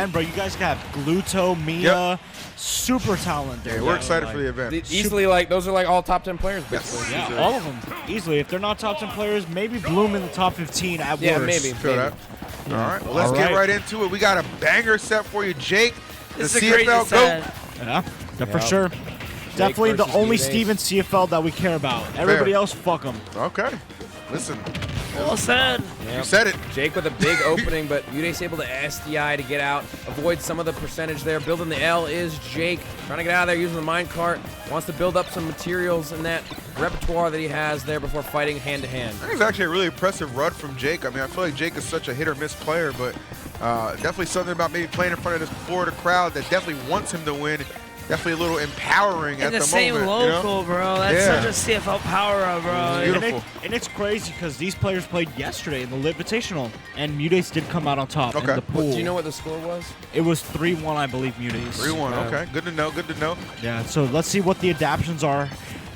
again, bro. You guys got Gluto, Mia, super talented. Yeah, we're excited for the event. Easily, like, those are like all top 10 players, basically. Yeah, all of them. Easily. If they're not top 10 players, maybe Bloom in the top 15 at worst. Yeah, maybe. Feel that. All right, well, let's get right into it. We got a banger set for you, Jake. This the is a CFL great set. Yeah, for sure. Definitely the only Steven CFL that we care about. Everybody else, fuck them. Okay. Listen. Well said. You said it. Jake with a big opening, but Muteace able to SDI to get out, avoid some of the percentage there. Building the L is Jake. Trying to get out of there using the minecart. Wants to build up some materials in that repertoire that he has there before fighting hand-to-hand. I think it's actually a really impressive run from Jake. I mean, I feel like Jake is such a hit-or-miss player, but definitely something about maybe playing in front of this Florida crowd that definitely wants him to win. Definitely a little empowering at the moment. In the same local, bro. That's such a CFL power-up, bro. Beautiful. And it's crazy because these players played yesterday in the Invitational, and Muteace did come out on top in the pool. Do you know what the score was? It was 3-1, I believe, Muteace. 3-1, okay. Good to know, good to know. Yeah, so let's see what the adaptions are.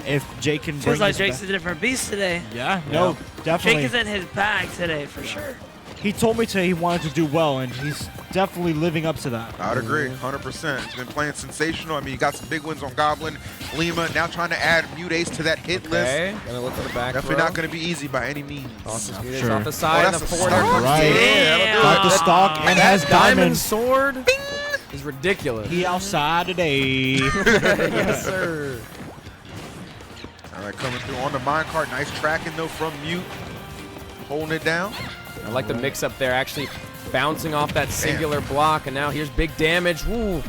If Jake can bring Feels like this Jake's back. a different beast today. Yeah, no, definitely. Jake is in his bag today, for sure. He told me today he wanted to do well, and he's definitely living up to that. I'd agree, 100%. He's been playing sensational. I mean, you got some big wins on Goblin, Lima, now trying to add Muteace to that hit list. Gonna look for the back. Definitely not going to be easy by any means. Muteace Sure. off the side, that's the a forward. stock. Right. Yeah, Got the stock and has Diamond diamonds. sword is ridiculous. He outside today. Yes, sir. All right, coming through on the minecart. Nice tracking, though, from Mute. Holding it down. I like the mix-up there, actually bouncing off that singular block, and now here's big damage. Woo.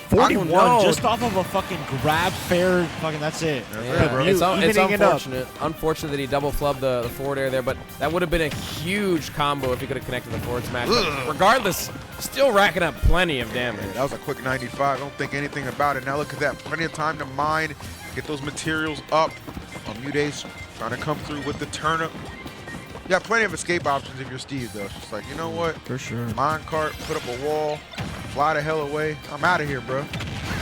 41 know. just off of a fucking grab fair. Fucking that's it. Yeah, But it's Mute evening it up. unfortunate that he double flubbed the forward air there, but that would have been a huge combo if he could have connected the forward smash. But regardless, still racking up plenty of damage. That was a quick 95. Don't think anything about it. Now look at that. Plenty of time to mine, get those materials up. Muteace trying to come through with the turnip. You got plenty of escape options if you're Steve, though. It's just like, you know what? For sure. Minecart, put up a wall, fly the hell away. I'm out of here, bro.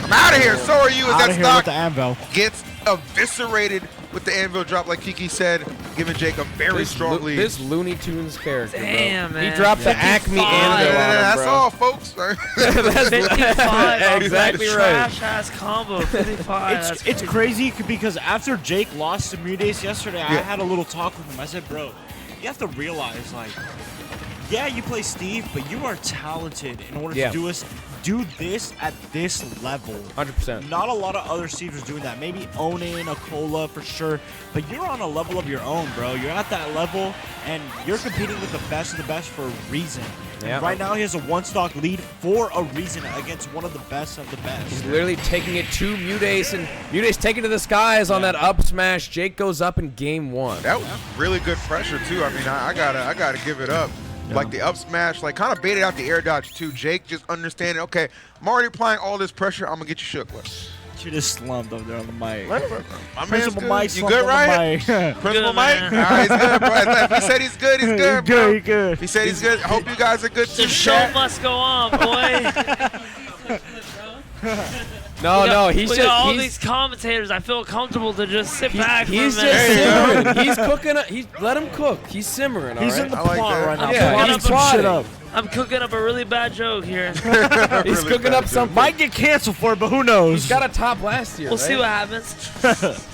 I'm out of here. So are you. As Outta that here stock with the anvil. gets eviscerated with the anvil drop, like Kiki said, giving Jake a very strong lead. This Looney Tunes character, Damn, bro. man. He dropped the Acme anvil on him, That's bro. all, folks. That's 55 exactly right. trash-ass combo. 55. It's crazy because after Jake lost to Muteace yesterday, I had a little talk with him. I said, bro, you have to realize, like, yeah, you play Steve, but you are talented in order to do this at this level. 100%. Not a lot of other Steves are doing that. Maybe Onin, Akola for sure, but you're on a level of your own, bro. You're at that level, and you're competing with the best of the best for a reason. Yeah. And right now, he has a one-stock lead for a reason against one of the best of the best. He's literally taking it to Muteace, and Muteace taking it to the skies on that up smash. Jake goes up in game one. That was really good pressure, too. I mean, I gotta give it up. Like the up smash, like kind of baited out the air dodge too. Jake just understanding, okay, I'm already applying all this pressure. I'm gonna get you shook with. You just slumped over there on the mic. My Principal man's Mike good. You good, right? Principal Good, Mike? man. All right, he's good, bro. If he said he's good, he's good, bro. Good, good. If he said he's good, I hope you guys are good too. The show must go on, boy. No, he's we just got all these commentators. I feel comfortable to just sit back for a he's minute. just simmering. He's cooking. Let him cook. He's simmering. He's all in the right? I like plot that. right now. Yeah, Plotting he's some shit plotting. up. I'm cooking up a really bad joke here. He's Really cooking bad up joke. something. Might get canceled for it, but who knows? He's got a top last year. We'll see what right? happens.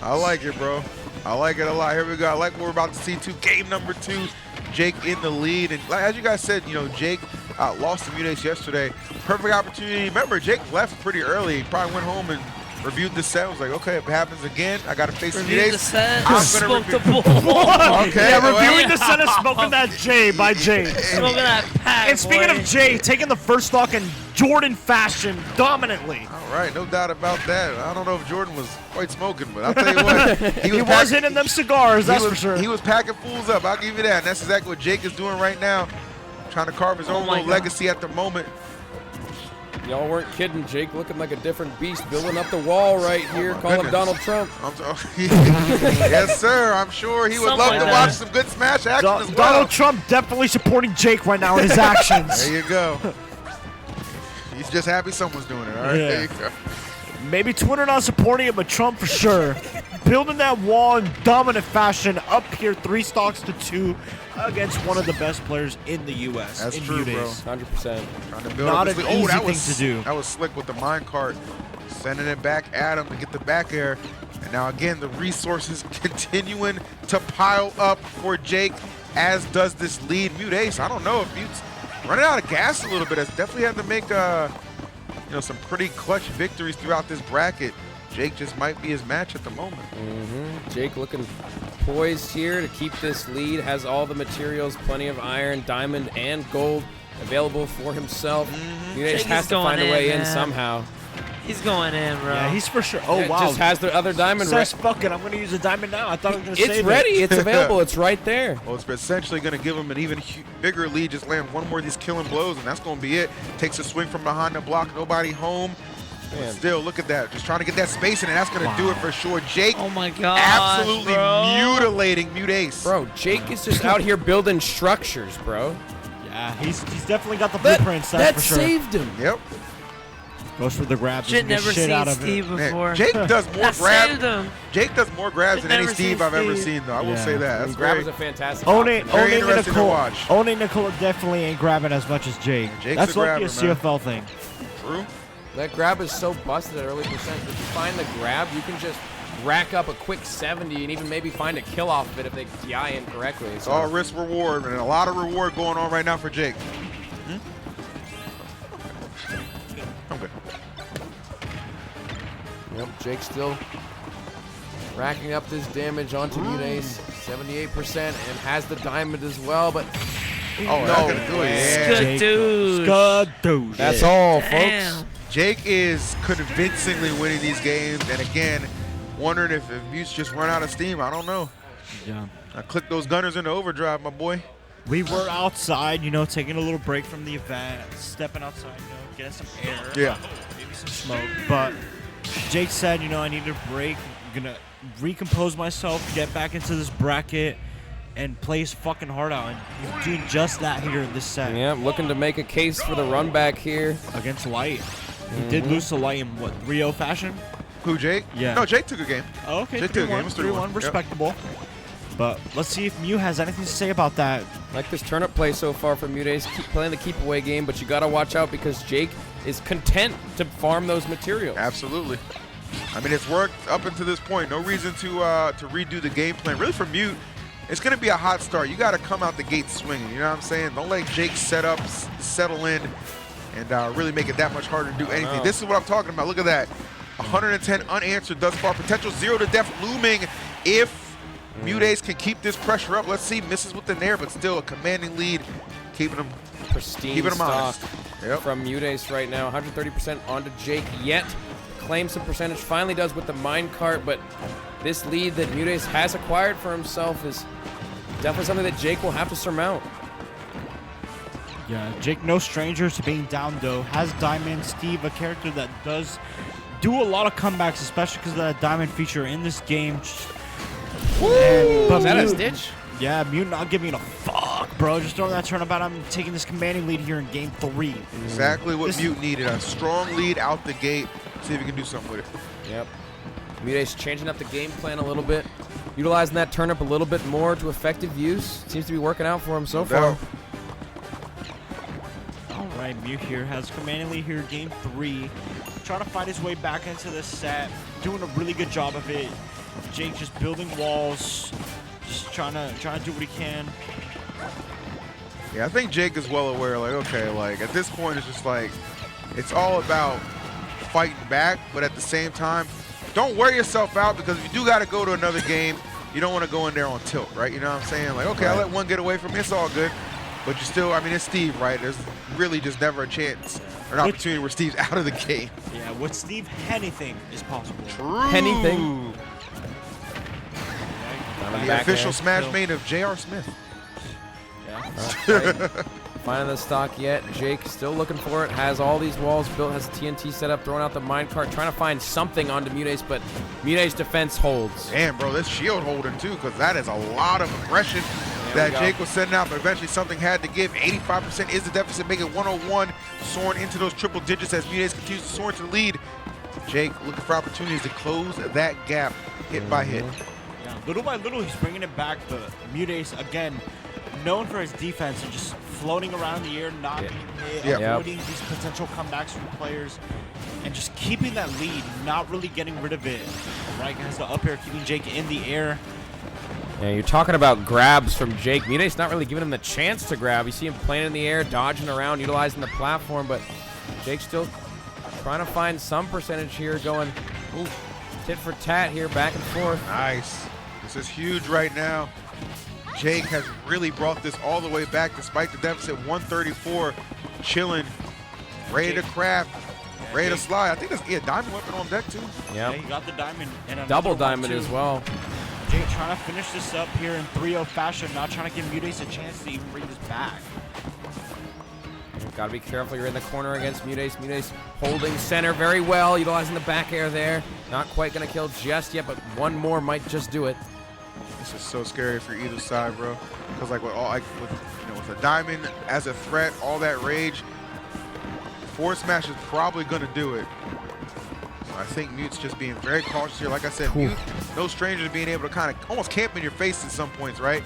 I like it, bro. I like it a lot. Here we go. I like what we're about to see too. Game number 2. Jake in the lead. And like, as you guys said, you know, Jake lost to Muteace yesterday. Perfect opportunity. Remember, Jake left pretty early. He probably went home and reviewed the set. Was like, okay, if it happens again, I got to face Review the Muteace. set. I'm Smoke gonna the bull. Okay. Yeah, well, reviewing the set of Smoking That J by James. Smoking that pack, And speaking boy. of Jay, taking the first stock in Jordan fashion dominantly. All right, no doubt about that. I don't know if Jordan was quite smoking, but I'll tell you what. He was hitting them cigars, that's for sure. He was packing fools up. I'll give you that. And that's exactly what Jake is doing right now. Trying to carve his own my little God. legacy at the moment. Y'all weren't kidding. Jake looking like a different beast, building up the wall right here. Call him goodness. Donald Trump. Yes, sir. I'm sure he would Something love like to that. watch some good Smash action as well. Donald Trump definitely supporting Jake right now in his actions. There you go. He's just happy someone's doing it. All right, Yeah. there you go. Maybe Twitter not supporting it, but Trump for sure. building that wall in dominant fashion up here, 3 stocks to 2 against one of the best players in the U.S. That's in true, Muteace. bro. 100%. Trying to build Not up an this lead. easy That thing was, to do. That was slick with the minecart, sending it back at him to get the back air. And now again, the resources continuing to pile up for Jake, as does this lead. Muteace, I don't know if Mute's running out of gas a little bit. Has definitely had to make some pretty clutch victories throughout this bracket. Jake just might be his match at the moment. Jake looking poised here to keep this lead. Has all the materials, plenty of iron, diamond, and gold available for himself. Muteace has to find a way in somehow. He's going in, bro. Yeah, he's for sure. Oh, Yeah, wow. just has the other diamond Says, fuck it, I'm going to use a diamond now. I thought I was going to save It's ready. It's available. It's right there. Well, it's essentially going to give him an even bigger lead. Just land one more of these killing blows, and that's going to be it. Takes a swing from behind the block. Nobody home. Man. Still, look at that. Just trying to get that space in, and that's going to do it for sure. Jake, Oh my god. absolutely bro. mutilating Muteace. Bro, Jake is just out here building structures, bro. Yeah, he's definitely got the blueprints, that's That for sure. saved him. Yep. Goes for the grabs. Shit, and get never shit seen out of Steve it. Man, before. Jake does more That saved grabs. him. Jake does more grabs than any Never Steve seen I've ever Steve. seen, though. I will Yeah. say that. That's Grab very. is a fantastic One option. Very interesting to watch. Nicole definitely ain't grabbing as much as Jake. Jake's That's a lucky a grabber, man. CFL thing. True. That grab is so busted at early percent. If you find the grab, you can just rack up a quick 70 and even maybe find a kill off of it if they DI incorrectly. It's all risk reward, and a lot of reward going on right now for Jake. I'm good. Yep, Jake still racking up this damage onto Muteace. 78% and has the diamond as well, but Oh, that's gonna do it. Yeah. Good dude. Skadoosh. that's all, folks. Damn. Jake is convincingly winning these games, and again, wondering if Mutes just run out of steam. I don't know. Yeah. I clicked those gunners into overdrive, my boy. We were outside, taking a little break from the event, stepping outside, getting some air. Yeah. Maybe some smoke. But Jake said, I need a break. I'm going to recompose myself, get back into this bracket, and play his fucking heart out. And he's doing just that here in this set. Yeah, looking to make a case for the run back here. Against Light. He did lose to Light in, what, 3-0 fashion? Who, Jake? Yeah. No, Jake took a game. Oh, okay, Jake took a game. It 3-1, was 3-1, 3-1. respectable. But let's see if Mew has anything to say about that. Like this turnip play so far from Muteace, keep playing the keep away game, but you got to watch out because Jake is content to farm those materials. Absolutely. I mean, it's worked up until this point. No reason to redo the game plan. Really, for Mute, it's going to be a hot start. You got to come out the gate swinging. You know what I'm saying? Don't let Jake settle in, and really make it that much harder to do anything. This is what I'm talking about. Look at that. 110 unanswered thus far. Potential 0 to death looming if Muteace can keep this pressure up. Let's see. Misses with the nair, but still a commanding lead. Keeping him Pristine stock honest. Yep. from Muteace right now. 130% onto Jake yet. Claims some percentage. Finally does with the minecart, but this lead that Muteace has acquired for himself is definitely something that Jake will have to surmount. Yeah, Jake, no stranger to being down, though. Has Diamond Steve, a character that does do a lot of comebacks, especially because of that Diamond feature in this game. Is that a Mute- stitch? Yeah, Mute not giving a fuck, bro. Just throwing that turnabout. I'm taking this commanding lead here in game 3. Exactly what This- Mute needed. A strong lead out the gate. See if he can do something with it. Yep. Muteace changing up the game plan a little bit, utilizing that turnip a little bit more to effective use. Seems to be working out for him so far. doubt. All right, Mute here has commanding lead here, game 3. Trying to fight his way back into this set. Doing a really good job of it. Jake just building walls. Just trying to do what he can. Yeah, I think Jake is well aware, like, okay, like, at this point, it's just like, it's all about fighting back, but at the same time, don't wear yourself out, because if you do got to go to another game, you don't want to go in there on tilt, right? You know what I'm saying? Like, okay, I let one get away from me, it's all good. But you still, I mean, it's Steve, right? There's really just never a chance or an opportunity where Steve's out of the game. Yeah, with Steve, anything is possible. True. Anything. The official Smash main of J.R. Smith. Finding the stock yet. Jake still looking for it. Has all these walls built. Has a TNT set up. Throwing out the minecart. Trying to find something onto Muteace, but Muteace defense holds. Damn, bro, this shield holding too, because that is a lot of aggression There we that go. Jake was setting out, but eventually something had to give. 85% is the deficit, making 101, soaring into those triple digits as Muteace continues to soar into the lead. Jake looking for opportunities to close that gap hit by hit. Yeah, little by little, he's bringing it back. But Muteace, again, known for his defense and just floating around the air, not being hit, avoiding these potential comebacks from players, and just keeping that lead, not really getting rid of it. Right, has the up air, keeping Jake in the air. Yeah, you're talking about grabs from Jake. Muteace not really giving him the chance to grab. You see him playing in the air, dodging around, utilizing the platform, but Jake's still trying to find some percentage here, going tit for tat here, back and forth. Nice. This is huge right now. Jake has really brought this all the way back despite the deficit. 134, chilling, ready to craft, ready to slide. I think that's diamond weapon on deck too. Yeah, he got the diamond and double diamond as well. Jake trying to finish this up here in 3-0 fashion, not trying to give Muteace a chance to even bring this back. Gotta be careful, you're in the corner against Muteace. Muteace holding center very well, utilizing the back air there. Not quite gonna kill just yet, but one more might just do it. This is so scary for either side, bro. Because like with a diamond as a threat, all that rage, forward smash is probably gonna do it. So I think Mute's just being very cautious here. Like I said, Mute, no stranger to being able to kind of almost camp in your face at some points, right?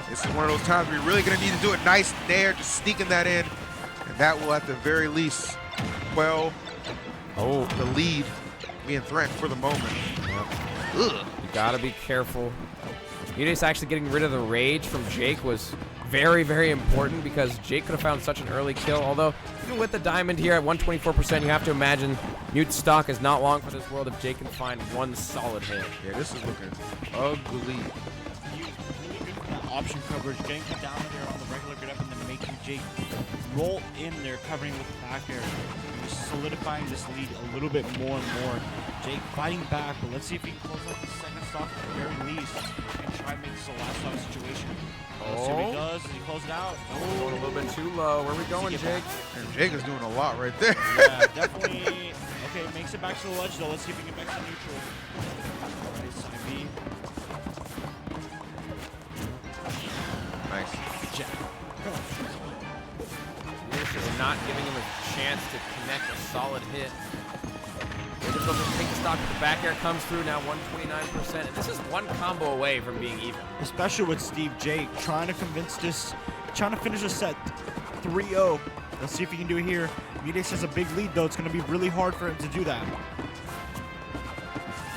This is one of those times where you're really gonna need to do it nice there, just sneaking that in. And that will at the very least quell the lead being threatened for the moment. You gotta be careful. Muteace actually getting rid of the rage from Jake was very, very important because Jake could have found such an early kill. Although, even with the diamond here at 124%, you have to imagine Mute's stock is not long for this world if Jake can find one solid hit. Yeah, this is looking ugly. Option coverage, getting down there on the regular get up and then making Jake roll in there, covering with the back air, just solidifying this lead a little bit more and more. Jake fighting back, but let's see if he can close out the second stock at the very least and try and make this a last stock situation. Let's see if he does. Does he close it out? Going a little bit too low. Where are we going, Jake? And Jake is doing a lot right there. Yeah, definitely. Okay, makes it back to the ledge though. Let's see if he can get back to neutral. All right, side B. Nice. Jack. Is not giving him a chance to connect a solid hit. They're just looking to take the stock, but the back air comes through now, 129%. And this is one combo away from being even. Especially with Steve Jake trying to finish this set 3-0. Let's see if he can do it here. Muteace has a big lead though. It's going to be really hard for him to do that.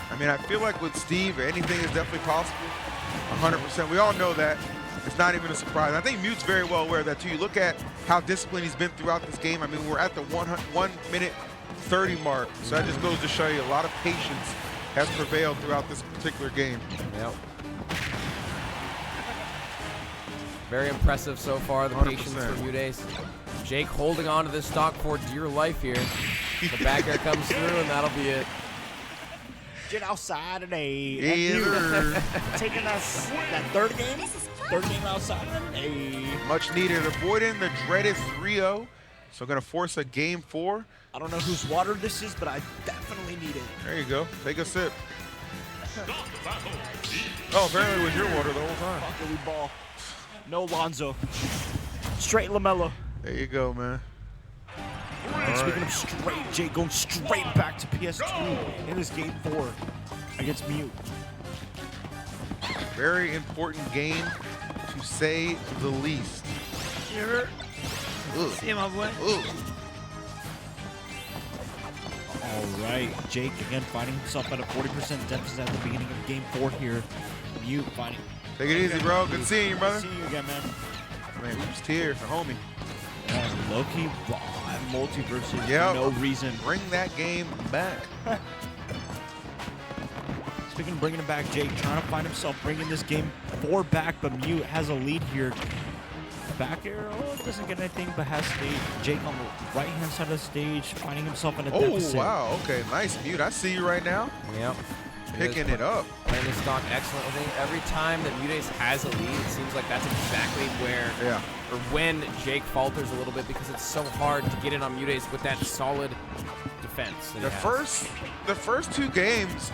I mean, I feel like with Steve, anything is definitely possible. 100%. We all know that. It's not even a surprise. I think Mute's very well aware of that too. You look at how disciplined he's been throughout this game. I mean, we're at the 1 minute 30 mark. So that just goes to show you a lot of patience has prevailed throughout this particular game. Yep. Very impressive so far, the 100%. patience for Muteace. Jake holding on to this stock for dear life here. The back air comes through, and that'll be it. Get outside today. Yeah. Taking us that third game outside today. Much needed, avoiding the dreaded 3-0. So gonna force a game 4. I don't know whose water this is, but I definitely need it. There you go. Take a sip. Oh, apparently it was your water the whole time. Fuck it, we ball. No Lonzo. Straight LaMelo. There you go, man. And speaking of straight, Jake going straight back to PS2 in this game 4 against Mute. Very important game, to say the least. Sure. See you, my boy. All right, Jake again finding himself at a 40% deficit at the beginning of game 4 here. Mute fighting. Take it easy, bro. Good seeing you, brother. Good seeing you again, man. Man, we just here for homie. And Loki raw multiverses Yep. no reason. Bring that game back. Speaking of bringing it back, Jake trying to find himself bringing this game 4 back, but Mute has a lead here. Back air, doesn't get anything, but has Jake on the right-hand side of the stage, finding himself in a deficit. Oh, wow. Okay, nice, Mute. I see you right now. Yep. Picking it up. Playing this stock excellently. Every time that Muteace has a lead, it seems like that's exactly where, or when Jake falters a little bit, because it's so hard to get in on Muteace with that solid defense. The first 2 games,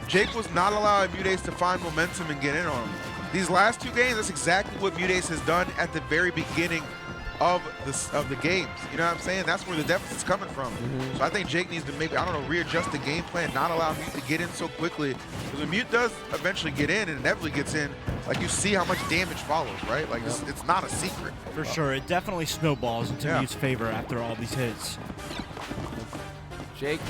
Jake was not allowing Muteace to find momentum and get in on him. These last 2 games, that's exactly what Muteace has done at the very beginning of the games. You know what I'm saying? That's where the deficit's coming from. So I think Jake needs to maybe, I don't know, readjust the game plan, not allow Mute to get in so quickly. Because when Mute does eventually get in and inevitably gets in, like you see how much damage follows, right? Like it's not a secret. For sure, it definitely snowballs into Mute's favor after all these hits. Jake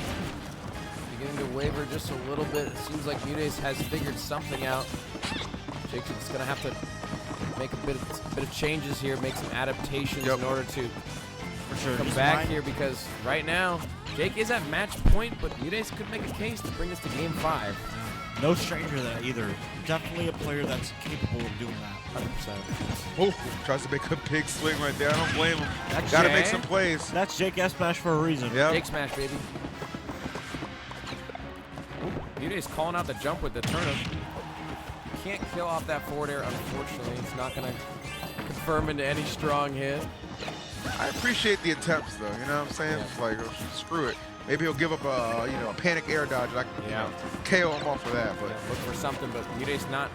beginning to waver just a little bit. It seems like Muteace has figured something out. Jake's just gonna have to make a bit of changes here, make some adaptations in order to come back here, because right now Jake is at match point, but Muteace could make a case to bring us to game 5. No stranger to that either. Definitely a player that's capable of doing that. 100%. Oh, tries to make a big swing right there. I don't blame him. Got to make some plays. That's Jake S Smash for a reason. Yep. Jake Smash, baby. Muteace calling out the jump with the turnip. You can't kill off that forward air, unfortunately. It's not going to confirm into any strong hit. I appreciate the attempts, though. You know what I'm saying? It's like, oh, screw it. Maybe he'll give up a, a panic air dodge. I can, KO him off for that. But look for something, but Muteace not.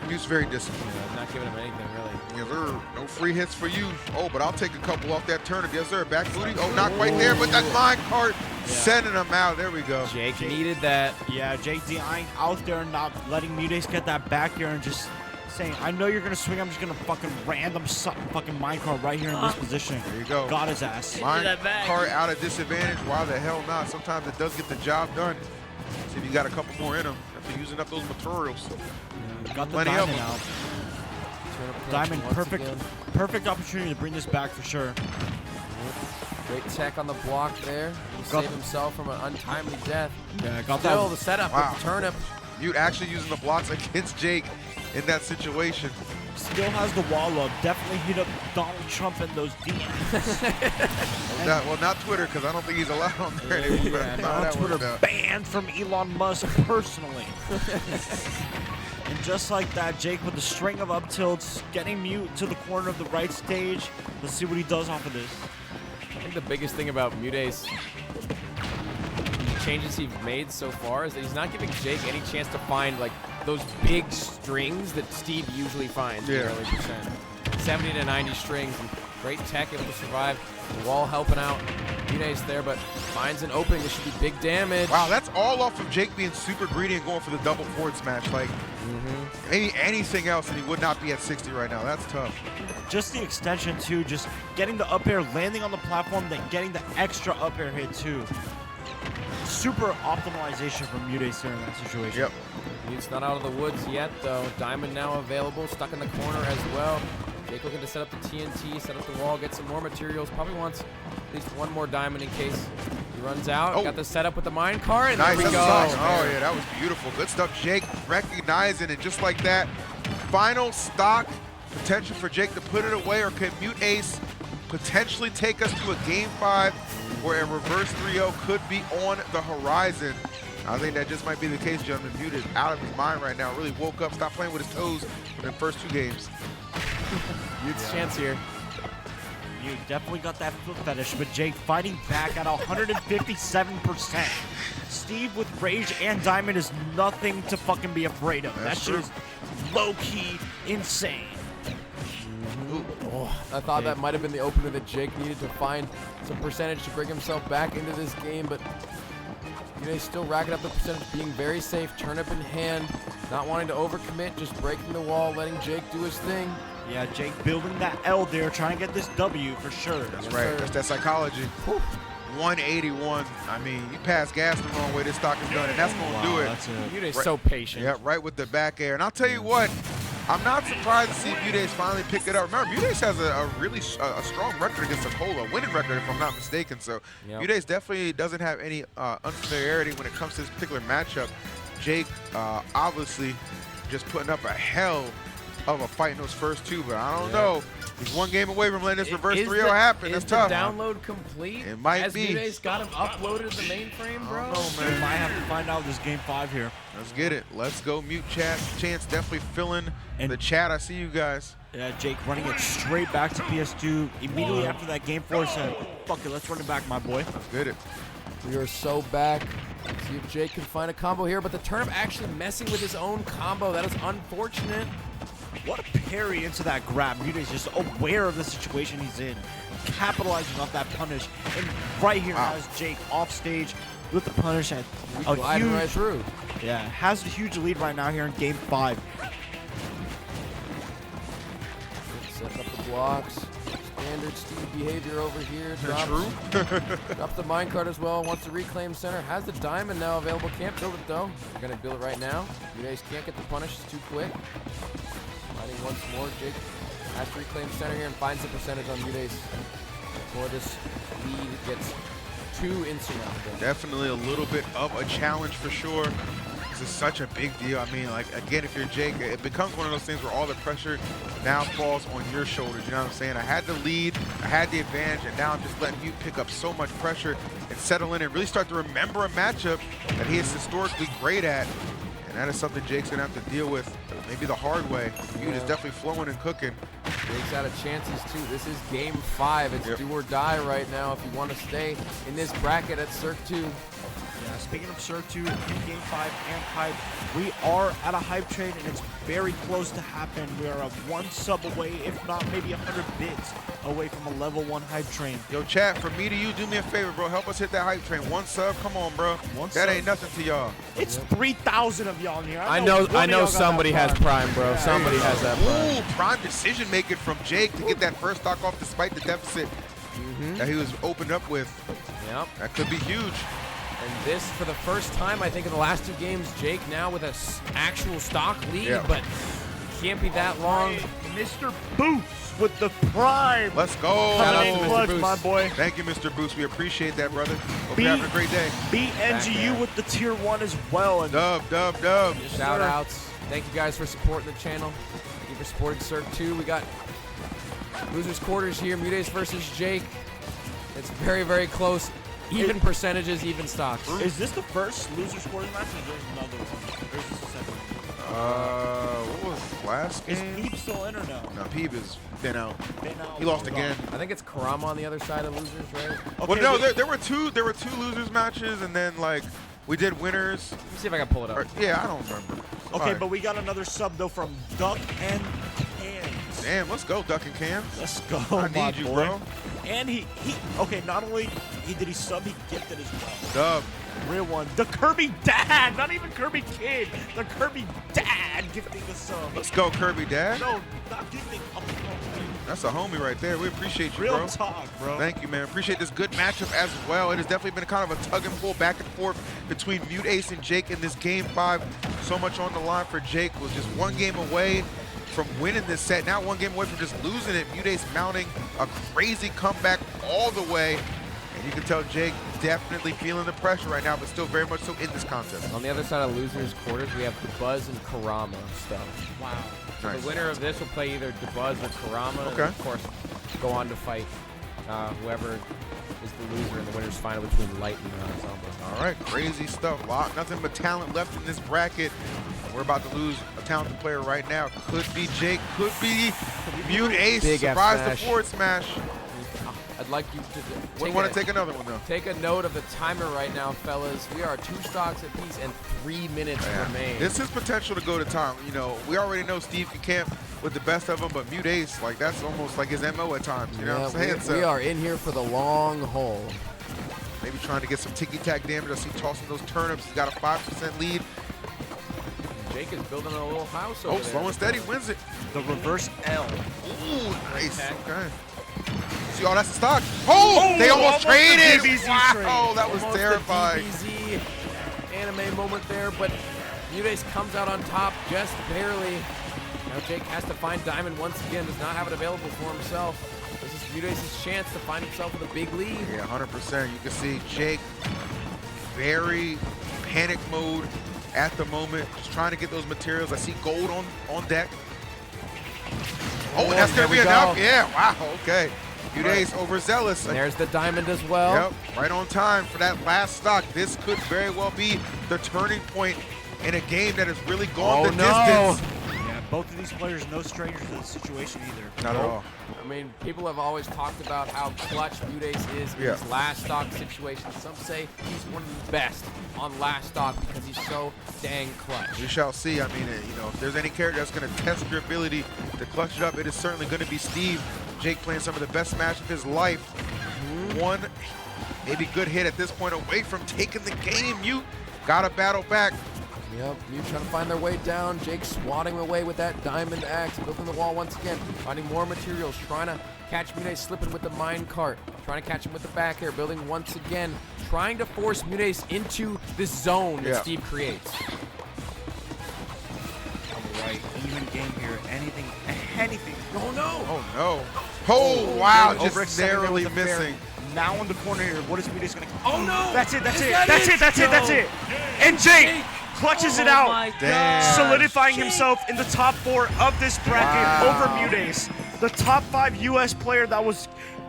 He's very disciplined. Not giving him anything, really. Yes, sir. No free hits for you. Oh, but I'll take a couple off that turnip. Yes, sir. Back booty. Oh, not quite there, but that mine cart sending him out. There we go. Jake needed that. Yeah, Jake DIing out there, not letting Muteace get that back here and just saying, I know you're going to swing. I'm just going to fucking random fucking minecart right here in this position. There you go. Got his ass. Minecart out of disadvantage. Why the hell not? Sometimes it does get the job done. See if you got a couple more in them after using up those materials. Got the Plenty of diamond them. out. Diamond, perfect opportunity to bring this back for sure. Great tech on the block there. He saved himself from an untimely death. Yeah, got Still that. the setup with the turnip. Mute actually using the blocks against Jake in that situation. Still has the wall up. Definitely hit up Donald Trump in those DMs. Well, not Twitter, because I don't think he's allowed on there anymore. On Twitter, banned from Elon Musk personally. And just like that, Jake with the string of up tilts, getting Mute to the corner of the right stage. Let's see what he does off of this. I think the biggest thing about Muteace, the changes he's made so far, is that he's not giving Jake any chance to find like those big strings that Steve usually finds in the early percent. 70 to 90 strings, and great tech, able to survive. The wall helping out Muteace there, but finds an opening. This should be big damage. Wow, that's all off of Jake being super greedy and going for the double forward smash. Like, maybe anything else, and he would not be at 60 right now. That's tough. Just the extension, too. Just getting the up air, landing on the platform, then getting the extra up air hit, too. Super optimization from Muteace there in that situation. Yep. Mute's not out of the woods yet, though. Diamond now available, stuck in the corner as well. Jake looking to set up the TNT, set up the wall, get some more materials. Probably wants at least one more diamond in case he runs out. Got the setup with the minecart, and nice. There we go. Oh, yeah, that was beautiful. Good stuff, Jake. Recognizing it just like that. Final stock potential for Jake to put it away, or can Muteace potentially take us to a game 5 where a reverse 3-0 could be on the horizon? I think that just might be the case, gentlemen. Mute is out of his mind right now. Really woke up, stopped playing with his toes in the first 2 games. Mute's chance here. Mute definitely got that foot fetish, but Jake fighting back at 157%. Steve with Rage and Diamond is nothing to fucking be afraid of. That shit is low-key insane. I thought that might have been the opener that Jake needed to find some percentage to bring himself back into this game, but Muteace still racking up the percentage, being very safe, turnip in hand, not wanting to overcommit, just breaking the wall, letting Jake do his thing. Yeah, Jake building that L there, trying to get this W for sure. That's right. That's that psychology. Whew. 181. I mean, you pass gas the wrong way, this stock is done, and that's going to do it. Muteace so patient. Yeah, right with the back air. And I'll tell you what, I'm not surprised to see Muteace finally pick it up. Remember, Muteace has a really strong record against Akola, winning record if I'm not mistaken. So Muteace definitely doesn't have any unfamiliarity when it comes to this particular matchup. Jake obviously just putting up a hell of a fight in those first 2, but I don't know. He's one game away from letting this reverse 3-0 happen. That's tough. Is the download complete? It might be. Muteace got him uploaded to the mainframe, bro? I don't know, man. We might have to find out this game 5 here. Let's get it. Let's go. Mute chat. Chance definitely filling the chat. I see you guys. Yeah, Jake running it straight back to PS2. Immediately after that game 4 said, fuck it, let's run it back, my boy. Let's get it. We are so back. See if Jake can find a combo here, but the turnip actually messing with his own combo. That is unfortunate. What a parry into that grab. Muteace just aware of the situation he's in, capitalizing off that punish. And right here has Jake off stage with the punish at a Gliding right through. Yeah, has a huge lead right now here in game 5. Setting up the blocks. Standard Steve behavior over here. Drops the minecart as well. Wants to reclaim center. Has the diamond now available. Can't build it though. They're going to build it right now. Muteace can't get the punish. It's too quick. Fighting once more. Jake has to reclaim center here and finds the percentage on Muteace before this lead gets too insurmountable. Definitely a little bit of a challenge for sure. This is such a big deal. I mean, like, again, if you're Jake, it becomes one of those things where all the pressure now falls on your shoulders. You know what I'm saying? I had the lead, I had the advantage, and now I'm just letting you pick up so much pressure and settle in and really start to remember a matchup that he is historically great at. And that is something Jake's gonna have to deal with, maybe the hard way. Feud is definitely flowing and cooking. Jake's out of chances too. This is game 5. It's do or die right now if you want to stay in this bracket at Cirque 2. Yeah, speaking of Cirque 2, in game 5 and Hype, we are at a Hype train and it's very close to happen. We are a 1 sub away, if not maybe 100 bits away from a level 1 Hype train. Yo, chat, from me to you, do me a favor, bro. Help us hit that Hype train. 1 sub, come on, bro. That ain't nothing to y'all. It's 3,000 of y'all in here. I know somebody has Prime, bro. Yeah, somebody has that Prime. Ooh, Prime decision making from Jake to get that first stock off despite the deficit that he was opened up with. Yep. That could be huge. And this, for the first time, I think in the last 2 games, Jake now with an actual stock lead, but can't be that long. Mr. Boost with the Prime. Let's go. Shout out to Mr. Clutch, Boost. my boy. Thank you, Mr. Boost. We appreciate that, brother. Hope you're having a great day. BNGU with the tier 1 as well. And dub. Shout outs. Thank you guys for supporting the channel. Thank you for supporting Cirque 2. We got losers quarters here. Muteace versus Jake. It's very, very close. Even percentages, even stocks. Is this the first loser scoring match, or there's another one? Or is this the second one? What was last game? Is Peep still in or no? No, Peep has been out. He Oh, lost again. I think it's Karama on the other side of losers, right? Okay, well, no, there were two losers matches, and then like we did winners. Let me see if I can pull it up. Yeah, I don't remember. Okay, but we got another sub though from Duck and Cans. Damn, let's go, Duck and Cans. Let's go, I need you, bro. And he okay, not only did he sub, he gifted as well. Dub. Real one. The Kirby Dad, not even Kirby Kid. The Kirby Dad gifting the sub. Let's go, Kirby Dad. No, not gifting. That's a homie right there. We appreciate you, Real bro. talk, bro. Thank you, man. Appreciate this good matchup as well. It has definitely been kind of a tug and pull back and forth between Muteace and Jake in this game 5. So much on the line for Jake. Was just 1 game away from winning this set. Now 1 game away from just losing it. Muteace mounting a crazy comeback all the way. And you can tell Jake definitely feeling the pressure right now, but still very much so in this contest. On the other side of losers quarters, we have DeBuzz and Karama stuff. Wow. So the winner of this will play either DeBuzz or Karama, and of course go on to fight whoever is the loser in the winner's final between Light and Ensemble. All right, crazy stuff. Nothing but talent left in this bracket. We're about to lose a talented player right now. Could be Jake, could be Muteace. Big Surprise F the forward smash. I'd like you to take another one though. Take a note of the timer right now, fellas. We are 2 stocks apiece and 3 minutes remain. This is potential to go to time. You know, we already know Steve can camp with the best of them, but Muteace, like that's almost like his MO at times. You know what I'm saying? We are in here for the long haul. Maybe trying to get some ticky-tack damage. I see tossing those turnips. He's got a 5% lead. Jake is building a little house over there. Slow and steady wins it. The reverse L. Ooh, nice. Okay. See, that's the stock. Oh, they almost traded. Wow, that was terrifying. DBZ anime moment there, but Muteace comes out on top just barely. Now Jake has to find Diamond once again. Does not have it available for himself. This is Muteace's chance to find himself with a big lead. Yeah, 100%. You can see Jake very panic mode at the moment, just trying to get those materials. I see gold on deck. Oh, and that's gonna be enough. Yeah, wow, okay. Muteace overzealous. And there's the diamond as well. Yep, right on time for that last stock. This could very well be the turning point in a game that has really gone the distance. Yeah, both of these players no strangers to the situation either. Not at all. I mean, people have always talked about how clutch Muteace is in his last stock situations. Some say he's one of the best on last stock because he's so dang clutch. We shall see. I mean, you know, if there's any character that's going to test your ability to clutch it up, it is certainly going to be Steve. Jake playing some of the best Smash of his life. One maybe good hit at this point away from taking the game. Mute got to battle back. Yep, Mute trying to find their way down. Jake swatting away with that diamond axe, building the wall once again, finding more materials, trying to catch Muteace slipping with the mine cart, trying to catch him with the back air, building once again, trying to force Muteace into this zone that Steve creates. All right, even game here. Anything. Oh no! Oh no! Oh wow! Just narrowly missing. Now in the corner here. What is Muteace gonna? Oh no! That's it. That's it. And Jake clutches it out, solidifying himself in the top 4 of this bracket over Muteace, the top 5 U.S. player that was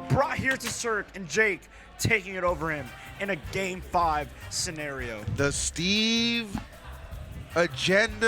brought here to Cirque, and Jake taking it over him in a Game 5 scenario. The Steve agenda